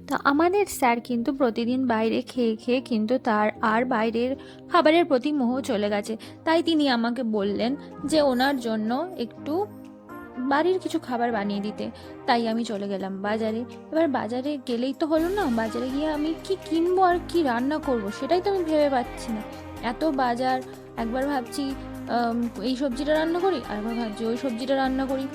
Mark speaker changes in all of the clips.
Speaker 1: তো আমাদের স্যার কিন্তু প্রতিদিন বাইরে খেয়ে খেয়ে কিন্তু তার আর বাইরের খাবারের প্রতি মোহ চলে গেছে। তাই তিনি আমাকে বললেন যে ওনার জন্য একটু বাড়ির কিছু খাবার বানিয়ে দিতে। তাই আমি চলে গেলাম বাজারে। এবার বাজারে গেলেই তো হলো না, বাজারে গিয়ে আমি কি কিনবো আর কি রান্না করব সেটাই তো আমি ভেবে পাচ্ছি না। এত বাজার, একবার ভাবছি আম, এই সবজিটা রান্না করি, আরেকবার ভাবছি ওই সবজিটা রান্না করি।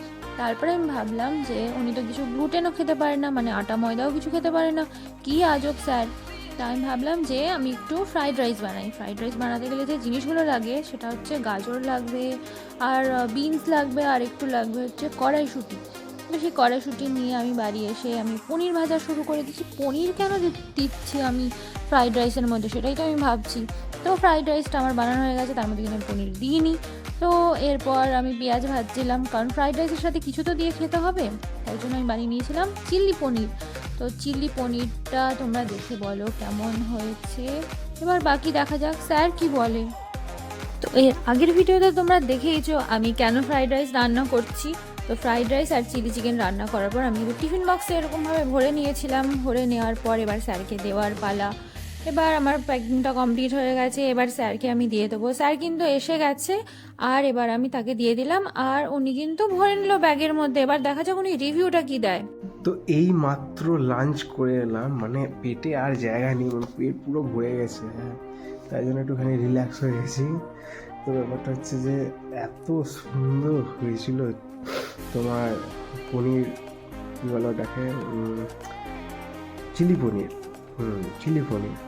Speaker 1: তারপরে আমি ভাবলাম যে উনি তো কিছু গ্লুটেনও খেতে পারে না, মানে আটা ময়দাও কিছু খেতে পারে না, কি আজব স্যার। তাই আমি ভাবলাম যে আমি একটু ফ্রাইড রাইস বানাই। ফ্রাইড রাইস বানাতে গেলে যে জিনিসগুলো লাগে সেটা হচ্ছে গাজর লাগবে, আর বিনস লাগবে, আর একটু লাগবে হচ্ছে কড়াইশুঁটি। তো সেই কড়াইশুঁটি নিয়ে আমি বাড়ি এসে আমি পনির ভাজা শুরু করে দিচ্ছি। পনির কেন দিচ্ছি আমি ফ্রাইড রাইসের মধ্যে, সেটাই তো আমি ভাবছি। তো ফ্রাইড রাইসটা আমার বানানো হয়ে গেছে, তার মধ্যে কিন্তু আমি পনির দিইনি। তো এরপর আমি পেঁয়াজ ভাজছিলাম, কারণ ফ্রাইড রাইসের সাথে কিছু তো দিয়ে খেতে হবে। তাই জন্য আমি বানিয়ে নিয়েছিলাম চিল্লি পনির। তো চিল্লি পনিরটা তোমরা দেখে বলো কেমন হয়েছে। এবার বাকি দেখা যাক স্যার কি বলে। তো এর আগের ভিডিওতে তোমরা দেখেইছো আমি কেন ফ্রাইড রাইস রান্না করছি। তো ফ্রাইড রাইস আর চিলি চিকেন রান্না করার পর আমি টিফিন বক্সে এরকমভাবে ভরে নিয়েছিলাম। ভরে নেওয়ার পর এবার স্যারকে দেওয়ার পালা। এবার আমার প্যাকিংটা কমপ্লিট হয়ে গেছে, এবার স্যারকে আমি দিয়ে দেবো। স্যার কিন্তু এসে গেছে, আর এবার আমি তাকে দিয়ে দিলাম, আর উনি কিন্তু ভরে নিল ব্যাগের মধ্যে। এবার দেখা যাক উনি রিভিউটা কি দেয়।
Speaker 2: তো এই মাত্র লাঞ্চ করে এলাম, মানে পেটে আর জায়গা নেই, মানে পেট পুরো ভরে গেছে। হ্যাঁ, তাই জন্য একটুখানি রিল্যাক্স হয়ে গেছি। তো ব্যাপারটা হচ্ছে যে এত সুন্দর হয়েছিল তোমার পনির, কী বলো ওটাকে, চিলি পনির। চিলি পনির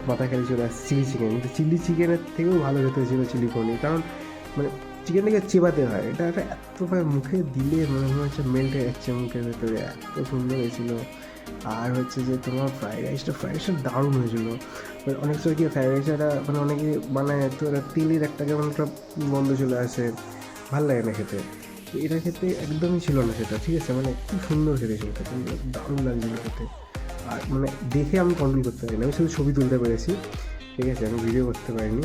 Speaker 2: মাথা খেলে চলে আসছে। চিলি চিকেন, কিন্তু চিলি চিকেনের থেকেও ভালো খেতে হয়েছিল চিলি পনির, কারণ মানে চিকেনটাকে চেবাতে হয়, এটা এতবার মুখে দিলে মনে হচ্ছে মেল্টে যাচ্ছে মুখের ভেতরে, এত সুন্দর হয়েছিল। আর হচ্ছে যে তোমার ফ্রাইড রাইসটা দারুণ হয়েছিল। অনেক সময় কি ফ্রাইড রাইসটা মানে অনেকে বানায় তো তেলের একটা কেমন একটা গন্ধ চলে আসে, ভালো লাগে না খেতে। তো এটা খেতে একদমই ছিল না সেটা, ঠিক আছে, মানে খুব সুন্দর খেতে ছিল, খেতে দারুণ লাগছিলো খেতে। আর মানে দেখে আমি কন্ট্রোল করতে পারিনি, আমি শুধু ছবি তুলতে পেরেছি, ঠিক আছে, আমি ভিডিও করতে পারিনি।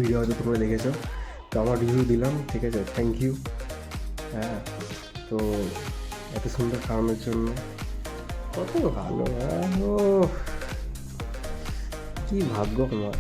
Speaker 2: ভিডিও হয়তো তোমরা দেখেছো। তো আমার রিভিউ দিলাম, ঠিক আছে, থ্যাংক ইউ। হ্যাঁ, তো এত সুন্দর খাওয়ানোর জন্য কত ভালো। ও, কী ভাগ্য আমার।